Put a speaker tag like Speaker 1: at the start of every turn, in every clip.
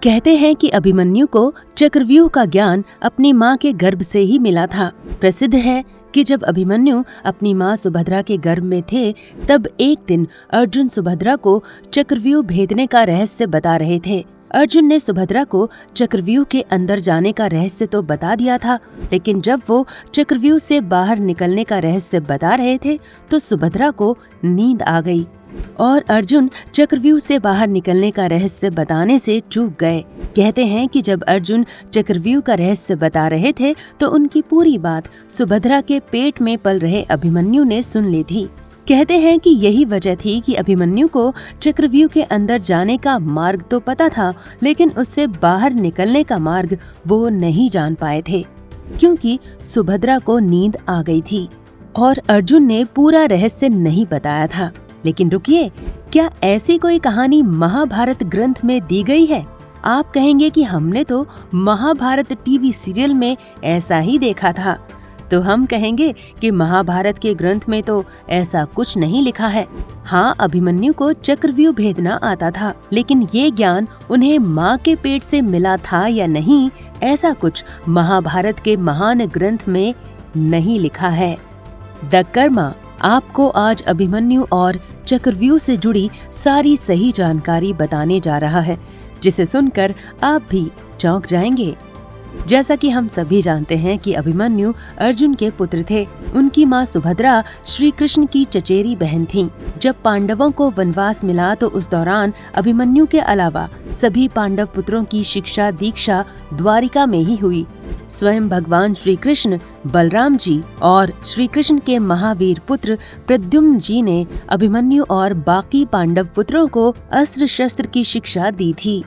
Speaker 1: कहते हैं कि अभिमन्यु को चक्रव्यूह का ज्ञान अपनी माँ के गर्भ से ही मिला था। प्रसिद्ध है कि जब अभिमन्यु अपनी माँ सुभद्रा के गर्भ में थे, तब एक दिन अर्जुन सुभद्रा को चक्रव्यूह भेदने का रहस्य बता रहे थे। अर्जुन ने सुभद्रा को चक्रव्यूह के अंदर जाने का रहस्य तो बता दिया था, लेकिन जब वो चक्रव्यूह से बाहर निकलने का रहस्य बता रहे थे तो सुभद्रा को नींद आ गई और अर्जुन चक्रव्यूह से बाहर निकलने का रहस्य बताने से चूक गए। कहते हैं कि जब अर्जुन चक्रव्यूह का रहस्य बता रहे थे तो उनकी पूरी बात सुभद्रा के पेट में पल रहे अभिमन्यु ने सुन ली थी। कहते हैं कि यही वजह थी कि अभिमन्यु को चक्रव्यूह के अंदर जाने का मार्ग तो पता था, लेकिन उससे बाहर निकलने का मार्ग वो नहीं जान पाए थे, क्योंकि सुभद्रा को नींद आ गई थी और अर्जुन ने पूरा रहस्य नहीं बताया था। लेकिन रुकिए, क्या ऐसी कोई कहानी महाभारत ग्रंथ में दी गई है? आप कहेंगे कि हमने तो महाभारत टीवी सीरियल में ऐसा ही देखा था, तो हम कहेंगे कि महाभारत के ग्रंथ में तो ऐसा कुछ नहीं लिखा है। हाँ, अभिमन्यु को चक्रव्यूह भेदना आता था, लेकिन ये ज्ञान उन्हें माँ के पेट से मिला था या नहीं, ऐसा कुछ महाभारत के महान ग्रंथ में नहीं लिखा है। द कर्मा आपको आज अभिमन्यु और चक्रव्यूह से जुड़ी सारी सही जानकारी बताने जा रहा है, जिसे सुनकर आप भी चौंक जाएंगे। जैसा कि हम सभी जानते हैं कि अभिमन्यु अर्जुन के पुत्र थे। उनकी माँ सुभद्रा श्री कृष्ण की चचेरी बहन थीं। जब पांडवों को वनवास मिला तो उस दौरान अभिमन्यु के अलावा सभी पांडव पुत्रों की शिक्षा दीक्षा द्वारिका में ही हुई। स्वयं भगवान श्री कृष्ण, बलराम जी और श्री कृष्ण के महावीर पुत्र प्रद्युम्न जी ने अभिमन्यु और बाकी पांडव पुत्रों को अस्त्र शस्त्र की शिक्षा दी थी।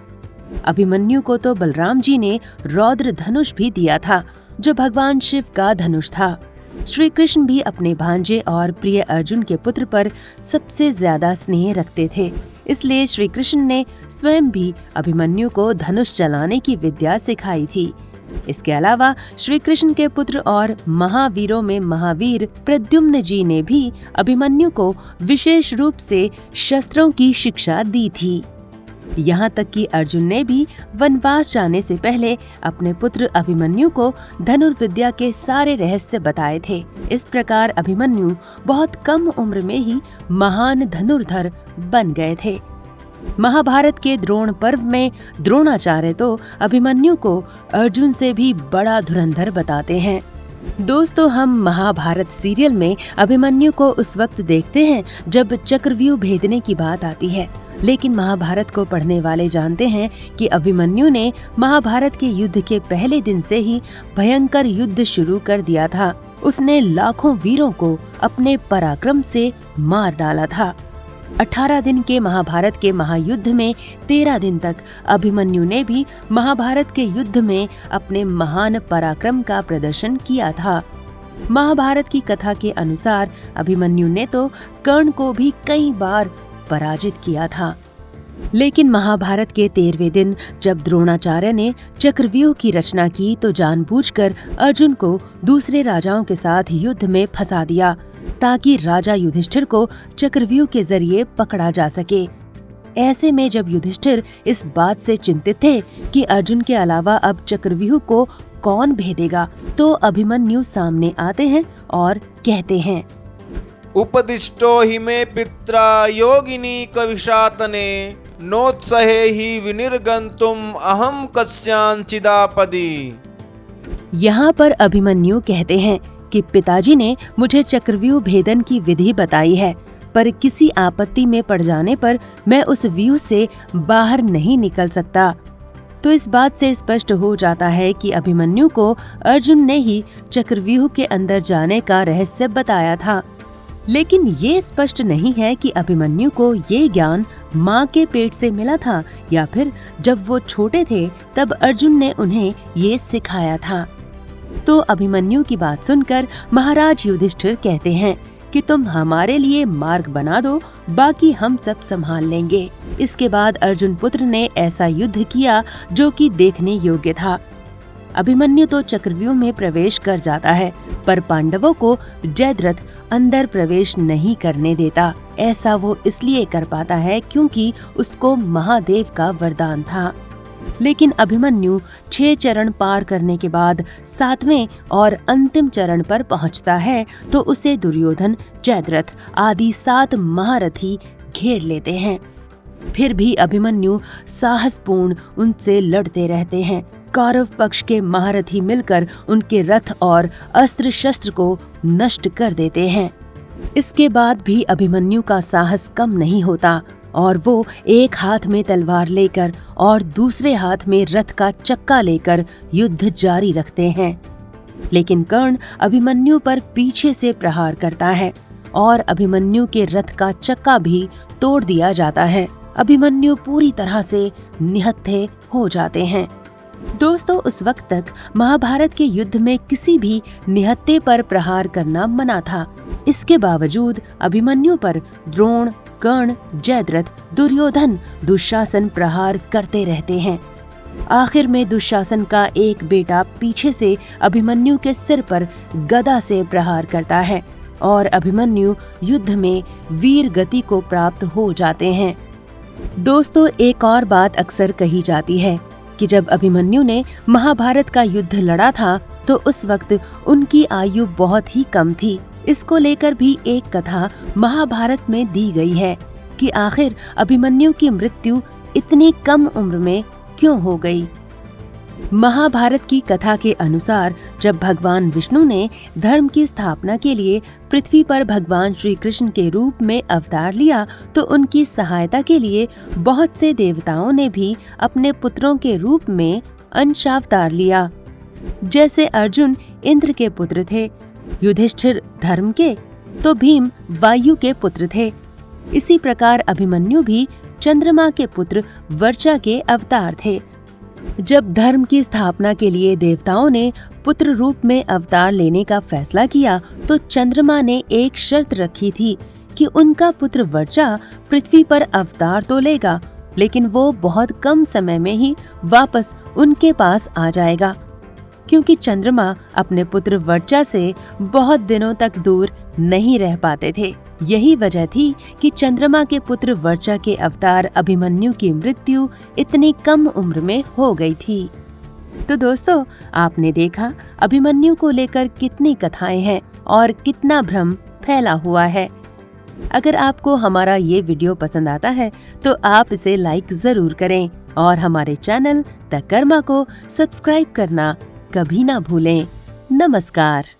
Speaker 1: अभिमन्यु को तो बलराम जी ने रौद्र धनुष भी दिया था, जो भगवान शिव का धनुष था। श्री कृष्ण भी अपने भांजे और प्रिय अर्जुन के पुत्र पर सबसे ज्यादा स्नेह रखते थे, इसलिए श्री कृष्ण ने स्वयं भी अभिमन्यु को धनुष चलाने की विद्या सिखाई थी। इसके अलावा श्री कृष्ण के पुत्र और महावीरों में महावीर प्रद्युम्न जी ने भी अभिमन्यु को विशेष रूप से शस्त्रों की शिक्षा दी थी। यहाँ तक कि अर्जुन ने भी वनवास जाने से पहले अपने पुत्र अभिमन्यु को धनुर्विद्या के सारे रहस्य बताए थे। इस प्रकार अभिमन्यु बहुत कम उम्र में ही महान धनुर्धर बन गए थे। महाभारत के द्रोण पर्व में द्रोणाचार्य तो अभिमन्यु को अर्जुन से भी बड़ा धुरंधर बताते हैं। दोस्तों, हम महाभारत सीरियल में अभिमन्यु को उस वक्त देखते हैं जब चक्रव्यूह भेदने की बात आती है, लेकिन महाभारत को पढ़ने वाले जानते हैं कि अभिमन्यु ने महाभारत के युद्ध के पहले दिन से ही भयंकर युद्ध शुरू कर दिया था। उसने लाखों वीरों को अपने पराक्रम से मार डाला था। 18 दिन के महाभारत के महायुद्ध में 13 दिन तक अभिमन्यु ने भी महाभारत के युद्ध में अपने महान पराक्रम का प्रदर्शन किया था। महाभारत की कथा के अनुसार अभिमन्यु ने तो कर्ण को भी कई बार पराजित किया था। लेकिन महाभारत के 13वें दिन जब द्रोणाचार्य ने चक्रव्यूह की रचना की तो जानबूझकर अर्जुन को दूसरे राजाओं के साथ युद्ध में फंसा दिया, ताकि राजा युधिष्ठिर को चक्रव्यूह के जरिए पकड़ा जा सके। ऐसे में जब युधिष्ठिर इस बात से चिंतित थे कि अर्जुन के अलावा अब चक्रव्यूह को कौन भेदेगा, तो अभिमन्यु सामने आते हैं और कहते हैं,
Speaker 2: उपदिष्टो हि मे पित्रा योगिनी कविशातने नोत्सहे हि विनिर्गन्तुम अहम कस्यांचिदापदी।
Speaker 1: यहाँ पर अभिमन्यु कहते हैं कि पिताजी ने मुझे चक्रव्यूह भेदन की विधि बताई है, पर किसी आपत्ति में पड़ जाने पर मैं उस व्यूह से बाहर नहीं निकल सकता। तो इस बात से स्पष्ट हो जाता है कि अभिमन्यु को अर्जुन ने ही चक्रव्यूह के अंदर जाने का रहस्य बताया था। लेकिन ये स्पष्ट नहीं है कि अभिमन्यु को ये ज्ञान माँ के पेट से मिला था या फिर जब वो छोटे थे तब अर्जुन ने उन्हें ये सिखाया था। तो अभिमन्यु की बात सुनकर महाराज युधिष्ठिर कहते हैं कि तुम हमारे लिए मार्ग बना दो, बाकी हम सब संभाल लेंगे। इसके बाद अर्जुन पुत्र ने ऐसा युद्ध किया जो कि देखने योग्य था। अभिमन्यु तो चक्रव्यूह में प्रवेश कर जाता है, पर पांडवों को जयद्रथ अंदर प्रवेश नहीं करने देता। ऐसा वो इसलिए कर पाता है क्योंकि उसको महादेव का वरदान था। लेकिन अभिमन्यु 6 चरण पार करने के बाद 7वें और अंतिम चरण पर पहुंचता है तो उसे दुर्योधन, जयद्रथ आदि 7 महारथी घेर लेते हैं। फिर भी अभिमन्यु साहसपूर्ण उनसे लड़ते रहते हैं। कौरव पक्ष के महारथी मिलकर उनके रथ और अस्त्र शस्त्र को नष्ट कर देते हैं। इसके बाद भी अभिमन्यु का साहस कम नहीं होता और वो एक हाथ में तलवार लेकर और दूसरे हाथ में रथ का चक्का लेकर युद्ध जारी रखते हैं। लेकिन कर्ण अभिमन्यु पर पीछे से प्रहार करता है और अभिमन्यु के रथ का चक्का भी तोड़ दिया जाता है। अभिमन्यु पूरी तरह से निहत्थे हो जाते हैं। दोस्तों, उस वक्त तक महाभारत के युद्ध में किसी भी निहत्थे पर प्रहार करना मना था। इसके बावजूद अभिमन्यु पर द्रोण, कर्ण, जयद्रथ, दुर्योधन, दुशासन प्रहार करते रहते हैं। आखिर में दुशासन का एक बेटा पीछे से अभिमन्यु के सिर पर गदा से प्रहार करता है और अभिमन्यु युद्ध में वीर गति को प्राप्त हो जाते हैं। दोस्तों, एक और बात अक्सर कही जाती है कि जब अभिमन्यु ने महाभारत का युद्ध लड़ा था तो उस वक्त उनकी आयु बहुत ही कम थी। इसको लेकर भी एक कथा महाभारत में दी गई है कि आखिर अभिमन्यु की मृत्यु इतनी कम उम्र में क्यों हो गई। महाभारत की कथा के अनुसार जब भगवान विष्णु ने धर्म की स्थापना के लिए पृथ्वी पर भगवान श्री कृष्ण के रूप में अवतार लिया तो उनकी सहायता के लिए बहुत से देवताओं ने भी अपने पुत्रों के रूप में अंशावतार लिया। जैसे अर्जुन इंद्र के पुत्र थे, युधिष्ठिर धर्म के, तो भीम वायु के पुत्र थे। इसी प्रकार अभिमन्यु भी चंद्रमा के पुत्र वर्चा के अवतार थे। जब धर्म की स्थापना के लिए देवताओं ने पुत्र रूप में अवतार लेने का फैसला किया तो चंद्रमा ने एक शर्त रखी थी कि उनका पुत्र वर्चा पृथ्वी पर अवतार तो लेगा, लेकिन वो बहुत कम समय में ही वापस उनके पास आ जाएगा, क्योंकि चंद्रमा अपने पुत्र वर्चा से बहुत दिनों तक दूर नहीं रह पाते थे। यही वजह थी कि चंद्रमा के पुत्र वर्चा के अवतार अभिमन्यु की मृत्यु इतनी कम उम्र में हो गई थी। तो दोस्तों, आपने देखा अभिमन्यु को लेकर कितनी कथाएं हैं और कितना भ्रम फैला हुआ है। अगर आपको हमारा ये वीडियो पसंद आता है तो आप इसे लाइक जरूर करें और हमारे चैनल द कर्मा को सब्सक्राइब करना कभी ना भूलें। नमस्कार।